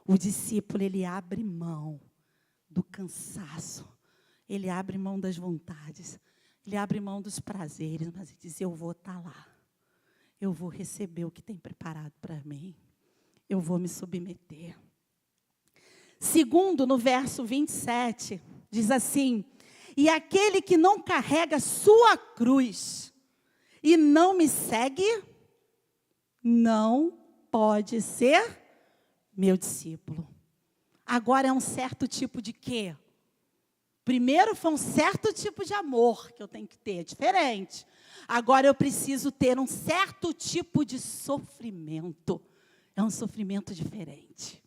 O discípulo, ele abre mão do cansaço. Ele abre mão das vontades. Ele abre mão dos prazeres, mas ele diz, eu vou estar lá. Eu vou receber o que tem preparado para mim. Eu vou me submeter. Segundo, no verso 27, diz assim, e aquele que não carrega sua cruz e não me segue, não pode ser meu discípulo. Agora é um certo tipo de quê? Primeiro foi um certo tipo de amor que eu tenho que ter, diferente. Agora eu preciso ter um certo tipo de sofrimento. É um sofrimento diferente.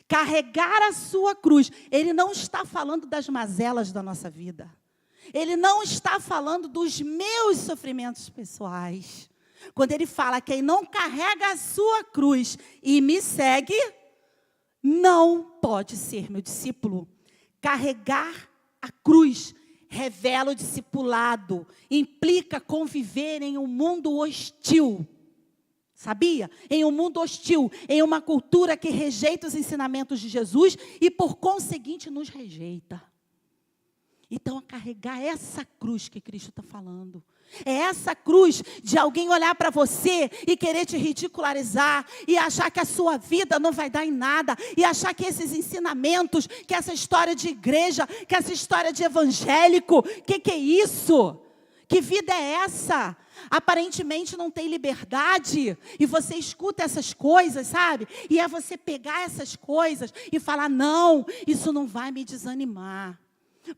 Carregar a sua cruz. Ele não está falando das mazelas da nossa vida. Ele não está falando dos meus sofrimentos pessoais. Quando ele fala quem não carrega a sua cruz e me segue, não pode ser meu discípulo. Carregar a cruz revela o discipulado, implica conviver em um mundo hostil. Sabia? Em um mundo hostil, em uma cultura que rejeita os ensinamentos de Jesus e, por conseguinte, nos rejeita. Então, a carregar essa cruz que Cristo está falando. É essa cruz de alguém olhar para você e querer te ridicularizar e achar que a sua vida não vai dar em nada e achar que esses ensinamentos, que essa história de igreja, que essa história de evangélico, que é isso? Que vida é essa? aparentemente não tem liberdade, e você escuta essas coisas, sabe? E é você pegar essas coisas e falar, não, isso não vai me desanimar,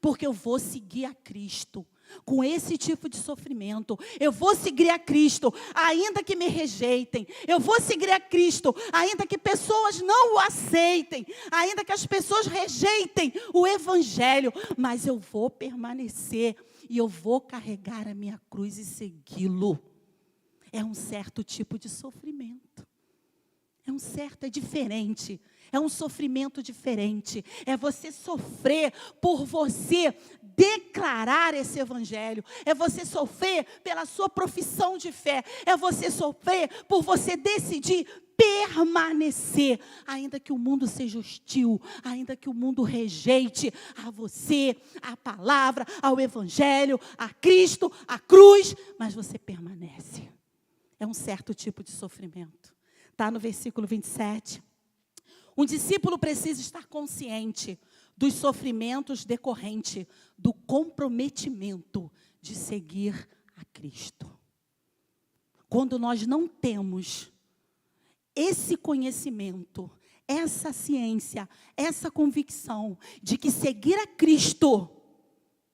porque eu vou seguir a Cristo. Com esse tipo de sofrimento, eu vou seguir a Cristo, ainda que me rejeitem. Eu vou seguir a Cristo, ainda que pessoas não o aceitem, ainda que as pessoas rejeitem o Evangelho. Mas eu vou permanecer e eu vou carregar a minha cruz e segui-lo. É um certo tipo de sofrimento. É diferente. É um sofrimento diferente. É você sofrer por você declarar esse Evangelho. É você sofrer pela sua profissão de fé. É você sofrer por você decidir permanecer. Ainda que o mundo seja hostil. Ainda que o mundo rejeite a você, a palavra, ao Evangelho, a Cristo, a cruz. Mas você permanece. É um certo tipo de sofrimento. Está no versículo 27. Um discípulo precisa estar consciente dos sofrimentos decorrentes do comprometimento de seguir a Cristo. Quando nós não temos esse conhecimento, essa ciência, essa convicção de que seguir a Cristo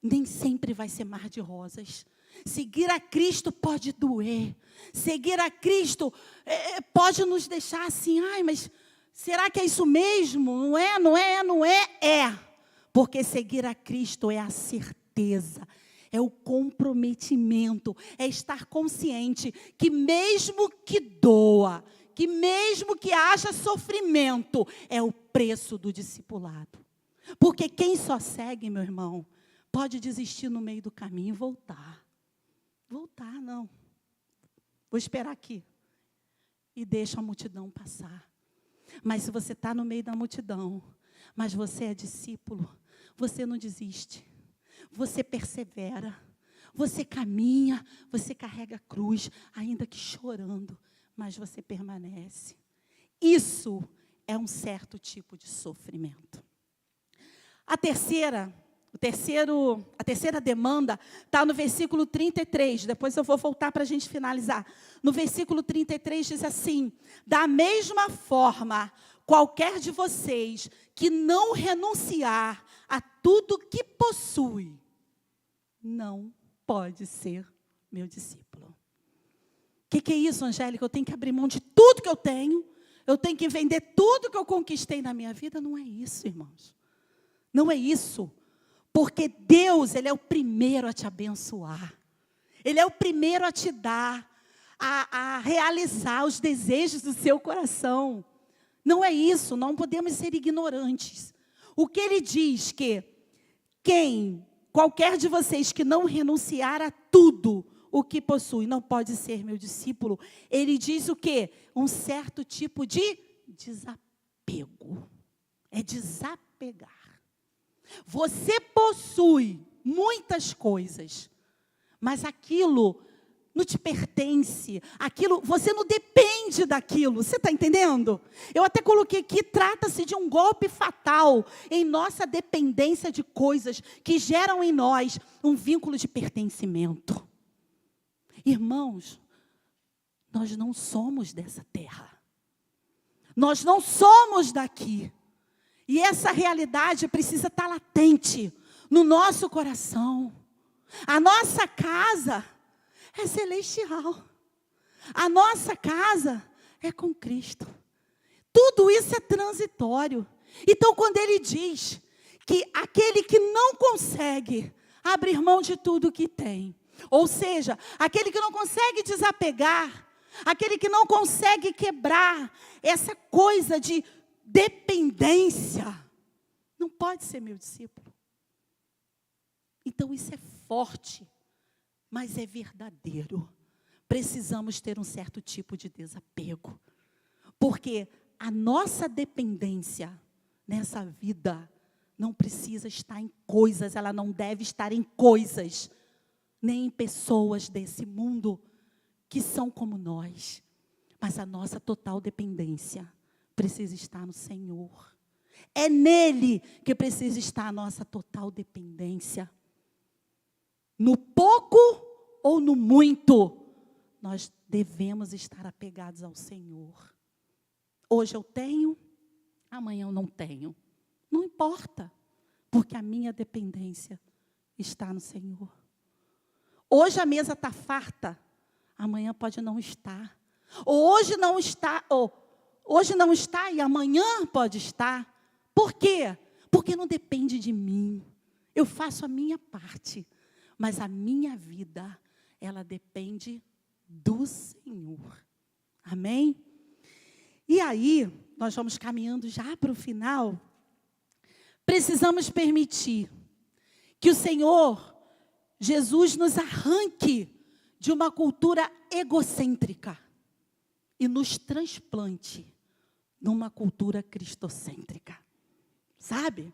nem sempre vai ser mar de rosas. Seguir a Cristo pode doer. Seguir a Cristo pode nos deixar assim, mas será que é isso mesmo? Não é, não é, não é? É. Porque seguir a Cristo é a certeza, é o comprometimento, é estar consciente que mesmo que doa, que mesmo que haja sofrimento, é o preço do discipulado. Porque quem só segue, meu irmão, pode desistir no meio do caminho e voltar. Voltar, não. Vou esperar aqui. E deixa a multidão passar. Mas se você está no meio da multidão, mas você é discípulo, você não desiste. Você persevera. Você caminha, você carrega a cruz, ainda que chorando, mas você permanece. Isso é um certo tipo de sofrimento. A terceira demanda está no versículo 33. Depois eu vou voltar para a gente finalizar. No versículo 33 diz assim: da mesma forma, qualquer de vocês que não renunciar a tudo que possui, não pode ser meu discípulo. O que é isso, Angélica? Eu tenho que abrir mão de tudo que eu tenho? Eu tenho que vender tudo que eu conquistei na minha vida? Não é isso, irmãos. Não é isso. Porque Deus, Ele é o primeiro a te abençoar. Ele é o primeiro a te dar, a realizar os desejos do seu coração. Não é isso, não podemos ser ignorantes. O que Ele diz que qualquer de vocês que não renunciar a tudo o que possui, não pode ser meu discípulo. Ele diz o quê? Um certo tipo de desapego. É desapegar. Você possui muitas coisas, mas aquilo não te pertence, você não depende daquilo, você está entendendo? Eu até coloquei aqui, trata-se de um golpe fatal em nossa dependência de coisas que geram em nós um vínculo de pertencimento. Irmãos, nós não somos dessa terra, nós não somos daqui. E essa realidade precisa estar latente no nosso coração. A nossa casa é celestial. A nossa casa é com Cristo. Tudo isso é transitório. Então, quando Ele diz que aquele que não consegue abrir mão de tudo que tem, ou seja, aquele que não consegue desapegar, aquele que não consegue quebrar essa coisa de dependência, não pode ser meu discípulo. Então isso é forte, mas é verdadeiro. Precisamos ter um certo tipo de desapego, porque a nossa dependência nessa vida não precisa estar em coisas, ela não deve estar em coisas, nem em pessoas desse mundo que são como nós, mas a nossa total dependência precisa estar no Senhor. É nele que precisa estar a nossa total dependência. No pouco ou no muito, nós devemos estar apegados ao Senhor. Hoje eu tenho, amanhã eu não tenho. Não importa, porque a minha dependência está no Senhor. Hoje a mesa está farta, amanhã pode não estar. Ou hoje não está, hoje não está e amanhã pode estar. Por quê? Porque não depende de mim. Eu faço a minha parte, mas a minha vida, ela depende do Senhor. Amém? E aí, nós vamos caminhando já para o final. Precisamos permitir que o Senhor, Jesus, nos arranque de uma cultura egocêntrica e nos transplante numa cultura cristocêntrica. Sabe?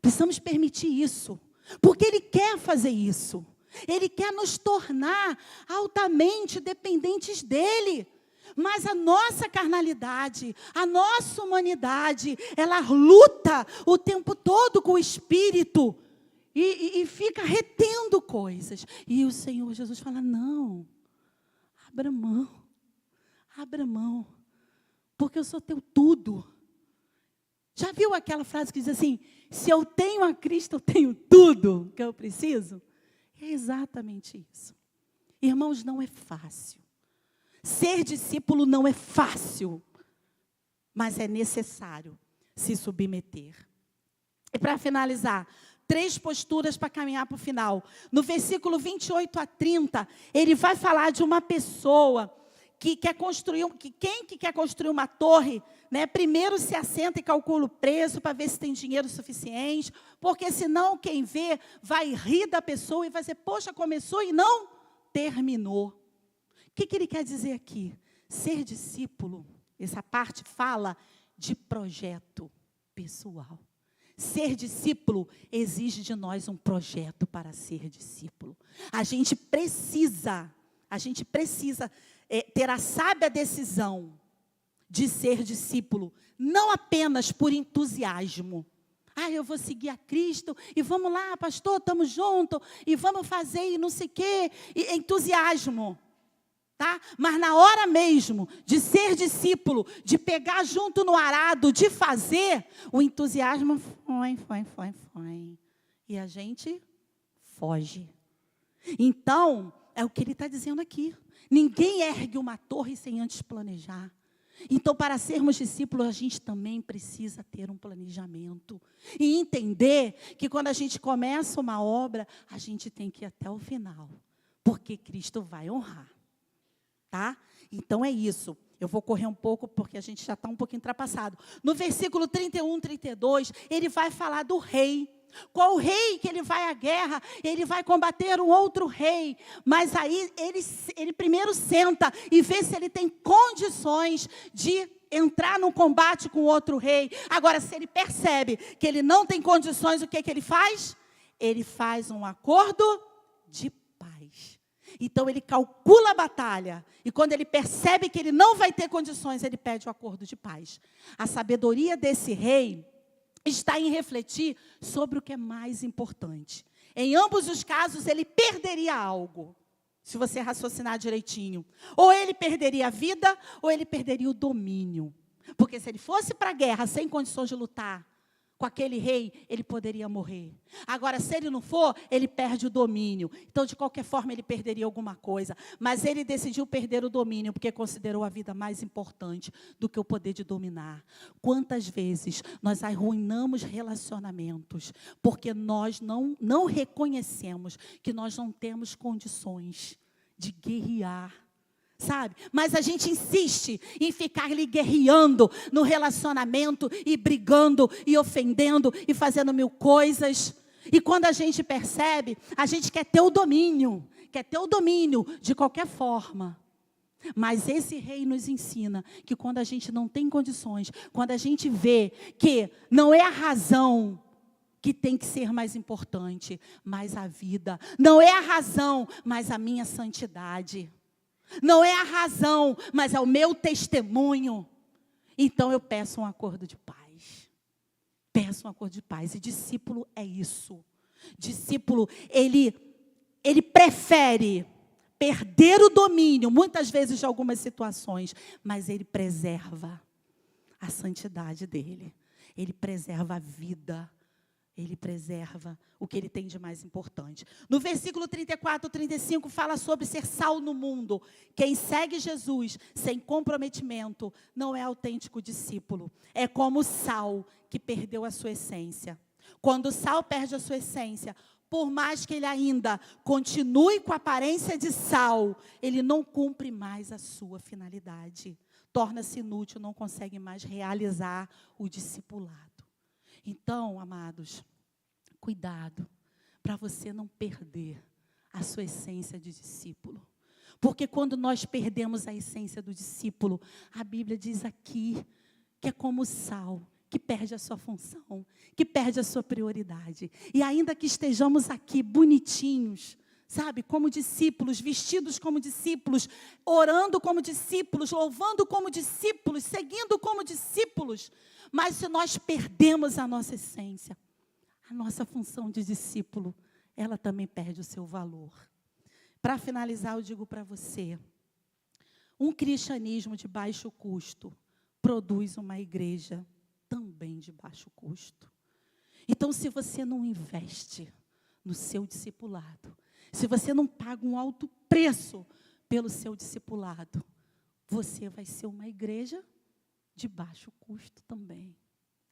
Precisamos permitir isso, porque Ele quer fazer isso. Ele quer nos tornar altamente dependentes dEle. Mas a nossa carnalidade, a nossa humanidade, ela luta o tempo todo com o Espírito e fica retendo coisas. E o Senhor Jesus fala, não, abra mão, porque eu sou teu tudo. Já viu aquela frase que diz assim, se eu tenho a Cristo, eu tenho tudo que eu preciso? É exatamente isso. Irmãos, não é fácil. Ser discípulo não é fácil, mas é necessário se submeter. E para finalizar, 3 posturas para caminhar para o final. No versículo 28 a 30, ele vai falar de uma pessoa que quer construir, quem quer construir uma torre, né, primeiro se assenta e calcula o preço para ver se tem dinheiro suficiente, porque senão quem vê vai rir da pessoa e vai dizer, poxa, começou e não terminou. O que ele quer dizer aqui? Ser discípulo, essa parte fala de projeto pessoal. Ser discípulo exige de nós um projeto para ser discípulo. A gente precisa ter a sábia decisão de ser discípulo, não apenas por entusiasmo. Eu vou seguir a Cristo, e vamos lá, pastor, estamos juntos, e vamos fazer, e não sei o quê, e entusiasmo. Tá? Mas na hora mesmo de ser discípulo, de pegar junto no arado, de fazer, o entusiasmo foi. E a gente foge. Então, é o que ele está dizendo aqui. Ninguém ergue uma torre sem antes planejar. Então, para sermos discípulos, a gente também precisa ter um planejamento. E entender que quando a gente começa uma obra, a gente tem que ir até o final. Porque Cristo vai honrar. Tá? Então é isso. Eu vou correr um pouco porque a gente já está um pouquinho ultrapassado. No versículo 31, 32, ele vai falar do rei. Qual rei que ele vai à guerra? Ele vai combater um outro rei. Mas aí ele primeiro senta e vê se ele tem condições de entrar num combate com outro rei. Agora, se ele percebe que ele não tem condições, o que ele faz? Ele faz um acordo de paz. Então, ele calcula a batalha. E quando ele percebe que ele não vai ter condições, ele pede o acordo de paz. A sabedoria desse rei está em refletir sobre o que é mais importante. Em ambos os casos, ele perderia algo, se você raciocinar direitinho. Ou ele perderia a vida, ou ele perderia o domínio. Porque se ele fosse para a guerra sem condições de lutar com aquele rei, ele poderia morrer. Agora, se ele não for, ele perde o domínio. Então, de qualquer forma, ele perderia alguma coisa. Mas ele decidiu perder o domínio, porque considerou a vida mais importante do que o poder de dominar. Quantas vezes nós arruinamos relacionamentos, porque nós não reconhecemos que nós não temos condições de guerrear. Sabe? Mas a gente insiste em ficar ali guerreando no relacionamento e brigando e ofendendo e fazendo 1000 coisas. E quando a gente percebe, a gente quer ter o domínio de qualquer forma. Mas esse rei nos ensina que quando a gente não tem condições, quando a gente vê que não é a razão que tem que ser mais importante, mas a vida. Não é a razão, mas a minha santidade. Não é a razão, mas é o meu testemunho. Então eu peço um acordo de paz. Peço um acordo de paz. E discípulo é isso. Discípulo, ele prefere perder o domínio, muitas vezes de algumas situações, mas ele preserva a santidade dele. Ele preserva a vida. Ele preserva o que ele tem de mais importante. No versículo 34, 35, fala sobre ser sal no mundo. Quem segue Jesus sem comprometimento não é autêntico discípulo. É como o sal que perdeu a sua essência. Quando o sal perde a sua essência, por mais que ele ainda continue com a aparência de sal, ele não cumpre mais a sua finalidade. Torna-se inútil, não consegue mais realizar o discipulado. Então, amados, cuidado para você não perder a sua essência de discípulo. Porque quando nós perdemos a essência do discípulo, a Bíblia diz aqui que é como o sal, que perde a sua função, que perde a sua prioridade. E ainda que estejamos aqui bonitinhos, sabe, como discípulos, vestidos como discípulos, orando como discípulos, louvando como discípulos, seguindo como discípulos, mas se nós perdemos a nossa essência, a nossa função de discípulo, ela também perde o seu valor. Para finalizar, eu digo para você, um cristianismo de baixo custo produz uma igreja também de baixo custo. Então, se você não investe no seu discipulado, se você não paga um alto preço pelo seu discipulado, você vai ser uma igreja de baixo custo também.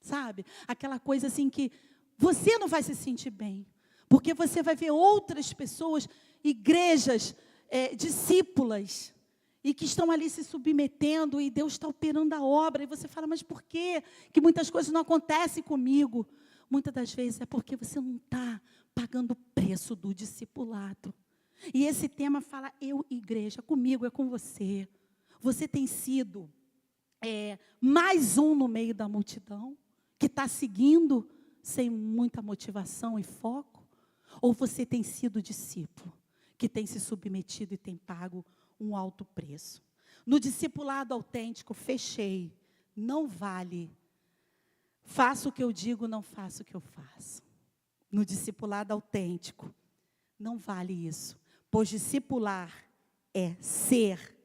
Sabe? Aquela coisa assim que você não vai se sentir bem, porque você vai ver outras pessoas, igrejas, discípulas, e que estão ali se submetendo, e Deus está operando a obra, e você fala, mas por quê? Que muitas coisas não acontecem comigo. Muitas das vezes é porque você não está pagando o preço do discipulado. E esse tema fala, eu, igreja, comigo, é com você. Você tem sido mais um no meio da multidão, que está seguindo sem muita motivação e foco? Ou você tem sido discípulo, que tem se submetido e tem pago um alto preço? No discipulado autêntico, fechei, não vale, faço o que eu digo, não faço o que eu faço. No discipulado autêntico, não vale isso, pois discipular é ser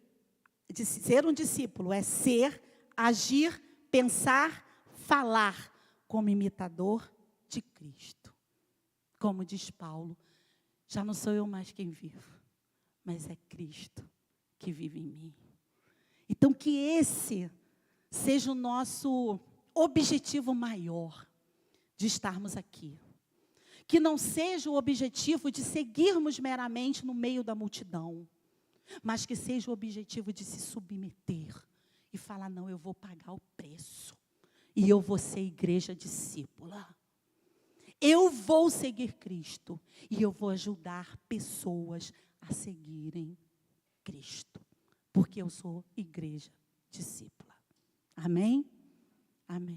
um discípulo, é ser, agir, pensar, falar como imitador de Cristo. Como diz Paulo, já não sou eu mais quem vivo, mas é Cristo que vive em mim. Então, que esse seja o nosso objetivo maior de estarmos aqui. Que não seja o objetivo de seguirmos meramente no meio da multidão, mas que seja o objetivo de se submeter e falar, não, eu vou pagar o preço. E eu vou ser igreja discípula. Eu vou seguir Cristo. E eu vou ajudar pessoas a seguirem Cristo. Porque eu sou igreja discípula. Amém? Amém.